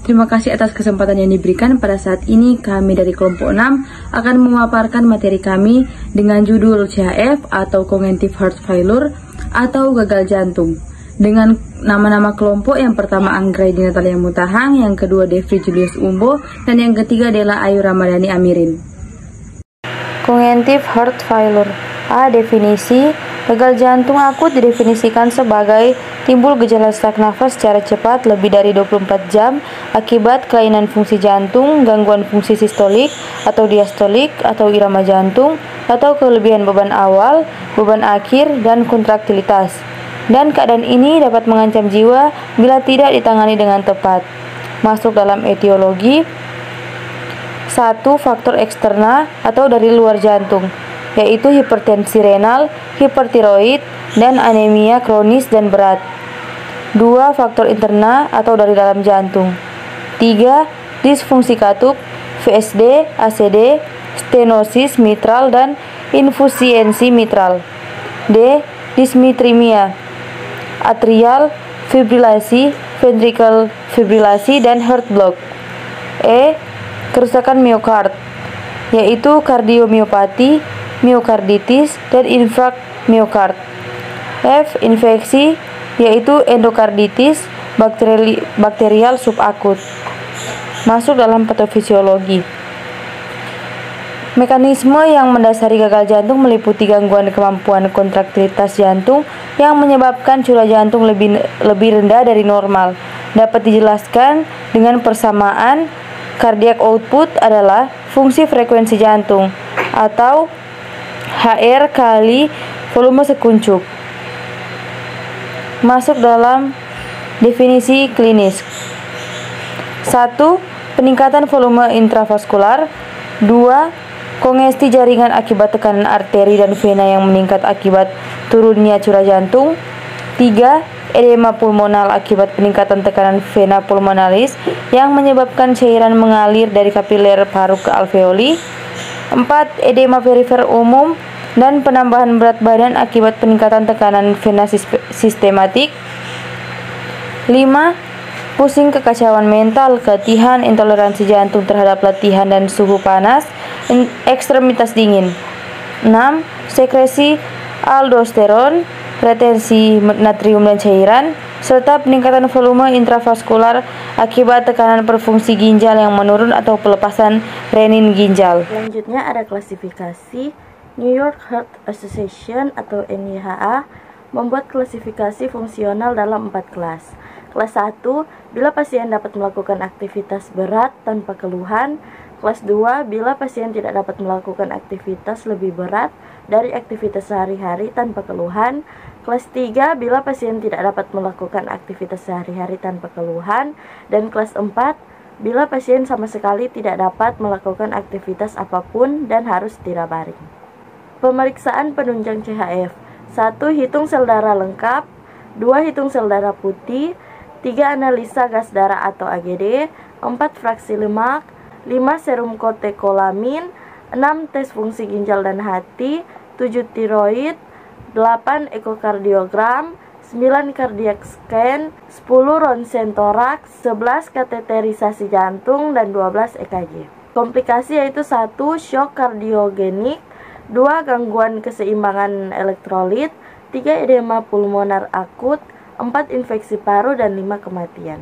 Terima kasih atas kesempatan yang diberikan. Pada saat ini kami dari kelompok 6 akan memaparkan materi kami dengan judul CHF atau Congenitive Heart Failure atau gagal jantung. Dengan nama-nama kelompok, yang pertama Anggraini Natalia Mutahang, yang kedua Devri Julius Umbo, dan yang ketiga adalah Ayu Ramadhani Amirin. Congenitive Heart Failure. A. Definisi. Gagal jantung akut didefinisikan sebagai timbul gejala sesak nafas secara cepat lebih dari 24 jam akibat kelainan fungsi jantung, gangguan fungsi sistolik atau diastolik atau irama jantung, atau kelebihan beban awal, beban akhir, dan kontraktilitas. Dan keadaan ini dapat mengancam jiwa bila tidak ditangani dengan tepat. Masuk dalam etiologi. 1. Faktor eksternal atau dari luar jantung, yaitu hipertensi renal, hipertiroid, dan anemia kronis dan berat. 2. Faktor internal atau dari dalam jantung. 3. Disfungsi katup, VSD, ACD, stenosis mitral, dan infusiensi mitral. D. Dismitrimia, atrial fibrilasi, ventricle fibrilasi, dan heart block. E. Kerusakan miokard, yaitu kardiomiopati, miokarditis, dan infrak miokard. F. Infeksi, yaitu endokarditis bakterial subakut. Masuk dalam patofisiologi. Mekanisme yang mendasari gagal jantung meliputi gangguan kemampuan kontraktilitas jantung yang menyebabkan curah jantung lebih rendah dari normal. Dapat dijelaskan dengan persamaan cardiac output adalah fungsi frekuensi jantung atau HR kali volume sekuncup. Masuk dalam definisi klinis. 1. Peningkatan volume intravaskular. 2. Kongesti jaringan akibat tekanan arteri dan vena yang meningkat akibat turunnya curah jantung. 3. Edema pulmonal akibat peningkatan tekanan vena pulmonalis yang menyebabkan cairan mengalir dari kapiler paru ke alveoli. 4. Edema perifer umum dan penambahan berat badan akibat peningkatan tekanan vena sistematik. 5. Pusing, kekacauan mental, keletihan, intoleransi jantung terhadap latihan dan suhu panas, ekstremitas dingin. 6. Sekresi aldosteron, retensi natrium dan cairan, serta peningkatan volume intravaskular akibat tekanan perfungsi ginjal yang menurun atau pelepasan renin ginjal. Selanjutnya ada klasifikasi. New York Heart Association atau NYHA membuat klasifikasi fungsional dalam 4 kelas. Kelas 1, bila pasien dapat melakukan aktivitas berat tanpa keluhan. Kelas 2, bila pasien tidak dapat melakukan aktivitas lebih berat dari aktivitas sehari-hari tanpa keluhan. Kelas 3, bila pasien tidak dapat melakukan aktivitas sehari-hari tanpa keluhan. Dan kelas 4, bila pasien sama sekali tidak dapat melakukan aktivitas apapun dan harus tidak baring. Pemeriksaan penunjang CHF. 1. Hitung sel darah lengkap. 2. Hitung sel darah putih. 3. Analisa gas darah atau AGD. 4. Fraksi lemak. 5. Serum kotekolamin. 6. Tes fungsi ginjal dan hati. 7. Tiroid. 8. Ekokardiogram. 9. Cardiac scan. 10. Ronsen toraks. 11. Kateterisasi jantung. Dan 12. EKG. Komplikasi yaitu 1. Shock kardiogenik. 2. Gangguan keseimbangan elektrolit. 3. Edema pulmonar akut. 4. Infeksi paru, dan 5. Kematian.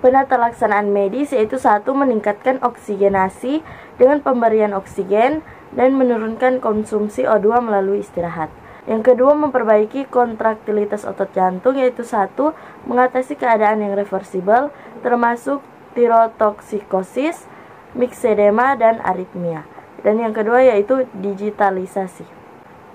Penata laksanaan medis yaitu 1. Meningkatkan oksigenasi dengan pemberian oksigen dan menurunkan konsumsi O2 melalui istirahat. Yang kedua, memperbaiki kontraktilitas otot jantung yaitu 1. Mengatasi keadaan yang reversibel termasuk tirotoksikosis, miksedema, dan aritmia. Dan yang kedua yaitu digitalisasi.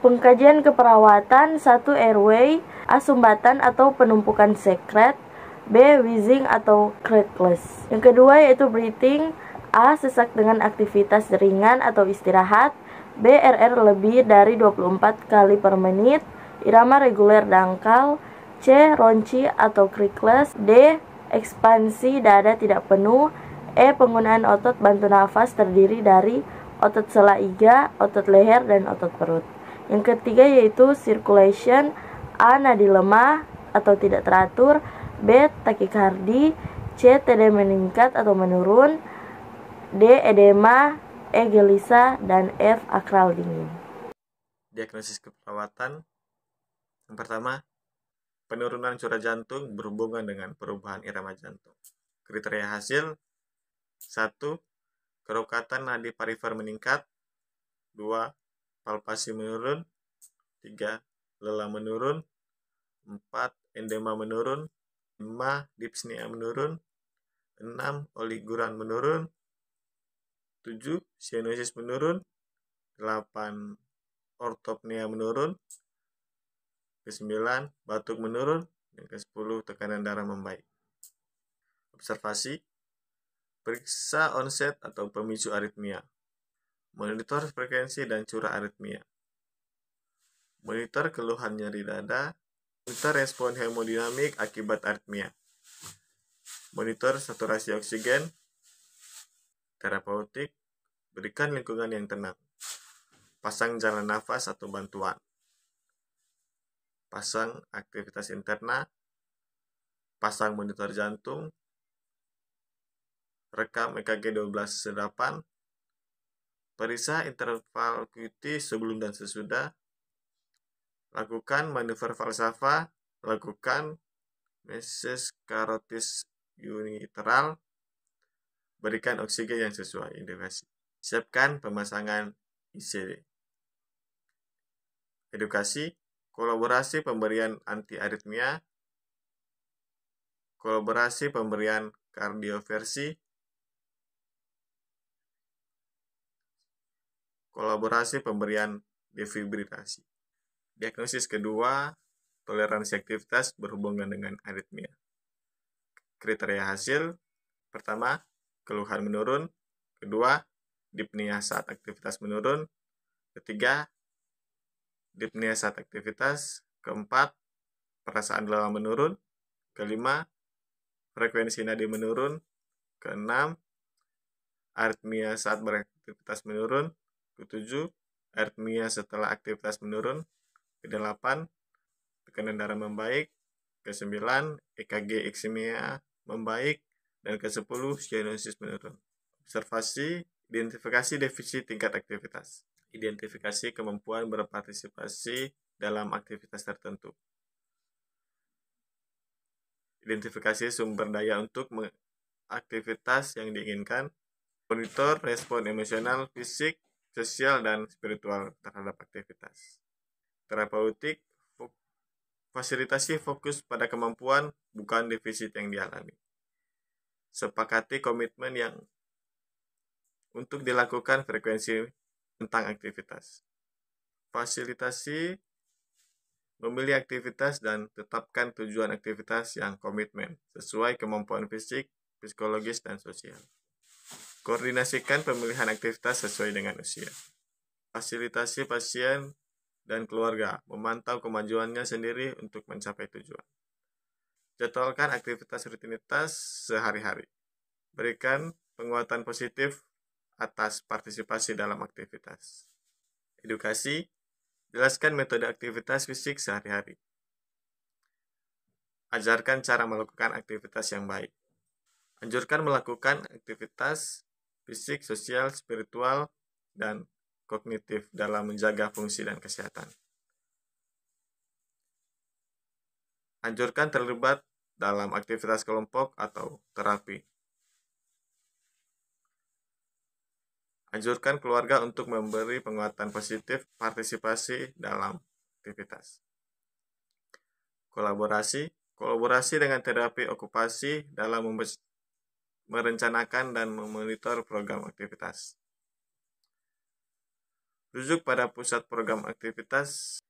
Pengkajian keperawatan. 1. Airway, A. Sumbatan atau penumpukan sekret. B. Wheezing atau breathless. Yang kedua yaitu breathing. A. Sesak dengan aktivitas ringan atau istirahat. B. RR lebih dari 24 kali per menit. Irama reguler dangkal. C. Ronci atau creakless. D. Ekspansi dada tidak penuh. E. Penggunaan otot bantu nafas terdiri dari otot sela iga, otot leher, dan otot perut. Yang ketiga yaitu circulation. A. Nadi lemah atau tidak teratur. B. Takikardi. C. TD meningkat atau menurun, D. Edema, E. gelisah, dan F. akral dingin. Diagnosis keperawatan. Yang pertama, penurunan curah jantung berhubungan dengan perubahan irama jantung. Kriteria hasil: 1. Kerokatan nadi parifer meningkat. 2. Palpasi menurun. 3. Lelah menurun. 4. Endema menurun. 5. Dyspnea menurun. 6. Oliguran menurun. 7. Sianosis menurun. 8. Ortopnea menurun. Ke-9. Batuk menurun. Dan ke-10. Tekanan darah membaik. Observasi. Periksa onset atau pemicu aritmia. Monitor frekuensi dan curah aritmia. Monitor keluhan nyeri dada. Monitor respon hemodinamik akibat aritmia. Monitor saturasi oksigen. Terapeutik. Berikan lingkungan yang tenang. Pasang jalan nafas atau bantuan. Pasang aktivitas interna. Pasang monitor jantung. Rekam EKG 12/8. Periksa interval QT sebelum dan sesudah. Lakukan manuver falsafa. Lakukan meses karotis unilateral. Berikan oksigen yang sesuai indikasi. Siapkan pemasangan ICD. Edukasi, kolaborasi pemberian anti-aritmia, kolaborasi pemberian kardioversi, kolaborasi pemberian defibrilasi. Diagnosis kedua, toleransi aktivitas berhubungan dengan aritmia. Kriteria hasil: pertama, keluhan menurun. Kedua, dyspnea saat aktivitas menurun. Ketiga, dyspnea saat aktivitas. Keempat, perasaan lelah menurun. Kelima, frekuensi nadi menurun. Keenam, aritmia saat beraktivitas menurun. Ketujuh, aritmia setelah aktivitas menurun. Kedelapan, tekanan darah membaik. Kesembilan, EKG eksimia membaik. Dan ke-10, sianosis menurun. Observasi, identifikasi defisit tingkat aktivitas. Identifikasi kemampuan berpartisipasi dalam aktivitas tertentu. Identifikasi sumber daya untuk aktivitas yang diinginkan. Monitor respon emosional, fisik, sosial, dan spiritual terhadap aktivitas. Terapeutik, fasilitasi fokus pada kemampuan, bukan defisit yang dialami. Sepakati komitmen yang untuk dilakukan frekuensi tentang aktivitas. Fasilitasi memilih aktivitas dan tetapkan tujuan aktivitas yang komitmen sesuai kemampuan fisik, psikologis, dan sosial. Koordinasikan pemilihan aktivitas sesuai dengan usia. Fasilitasi pasien dan keluarga memantau kemajuannya sendiri untuk mencapai tujuan. Jadwalkan aktivitas rutinitas sehari-hari. Berikan penguatan positif atas partisipasi dalam aktivitas. Edukasi, jelaskan metode aktivitas fisik sehari-hari. Ajarkan cara melakukan aktivitas yang baik. Anjurkan melakukan aktivitas fisik, sosial, spiritual, dan kognitif dalam menjaga fungsi dan kesehatan. Anjurkan terlibat dalam aktivitas kelompok atau terapi. Anjurkan keluarga untuk memberi penguatan positif partisipasi dalam aktivitas. Kolaborasi dengan terapi okupasi dalam merencanakan dan memonitor program aktivitas. Rujuk pada pusat program aktivitas.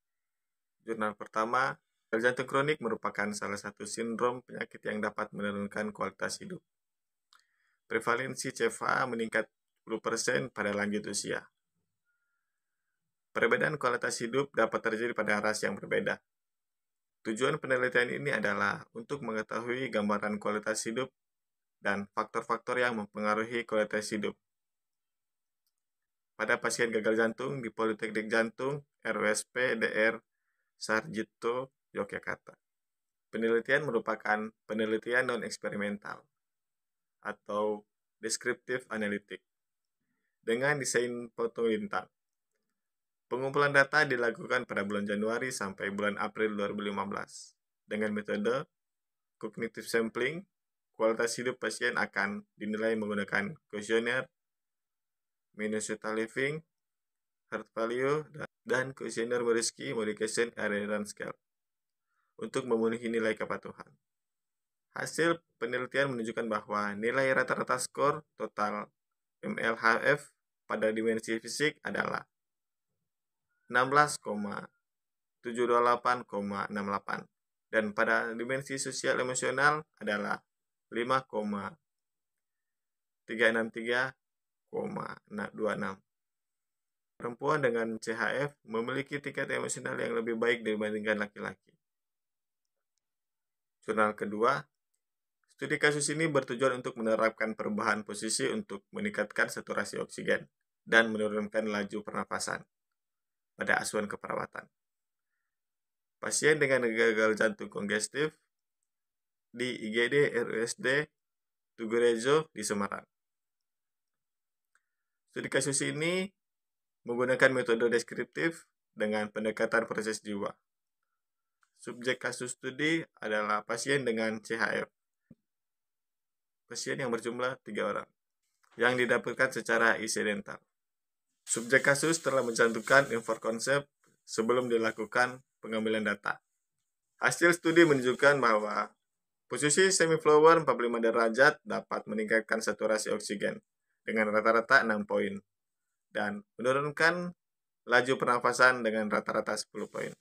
Jurnal pertama, gagal jantung kronik merupakan salah satu sindrom penyakit yang dapat menurunkan kualitas hidup. Prevalensi CFA meningkat 10% pada lanjut usia. Perbedaan kualitas hidup dapat terjadi pada ras yang berbeda. Tujuan penelitian ini adalah untuk mengetahui gambaran kualitas hidup dan faktor-faktor yang mempengaruhi kualitas hidup pada pasien gagal jantung di Politeknik Jantung RUSP Dr. Sarjito, Yogyakarta. Penelitian merupakan penelitian non-eksperimental atau Descriptive Analytics dengan desain foto lintang. Pengumpulan data dilakukan pada bulan Januari sampai bulan April 2015. Dengan metode Cognitive Sampling, kualitas hidup pasien akan dinilai menggunakan kuesioner, Minnesota Living, Heart Value, dan kuesioner Moresky Medication Adherence Scale untuk memenuhi nilai kepatuhan. Hasil penelitian menunjukkan bahwa nilai rata-rata skor total MLHF pada dimensi fisik adalah 16,728,68 dan pada dimensi sosial emosional adalah 5,363,26. Perempuan dengan CHF memiliki tingkat emosional yang lebih baik dibandingkan laki-laki. Jurnal kedua, studi kasus ini bertujuan untuk menerapkan perubahan posisi untuk meningkatkan saturasi oksigen dan menurunkan laju pernafasan pada asuhan keperawatan. Pasien dengan gagal jantung kongestif di IGD RUSD Tugurejo di Semarang. Studi kasus ini menggunakan metode deskriptif dengan pendekatan proses jiwa. Subjek kasus studi adalah pasien dengan CHF. Pasien yang berjumlah 3 orang yang didapatkan secara insidental. Subjek kasus telah mencantumkan info konsep sebelum dilakukan pengambilan data. Hasil studi menunjukkan bahwa posisi semi-flower 45 derajat dapat meningkatkan saturasi oksigen dengan rata-rata 6 poin dan menurunkan laju pernafasan dengan rata-rata 10 poin.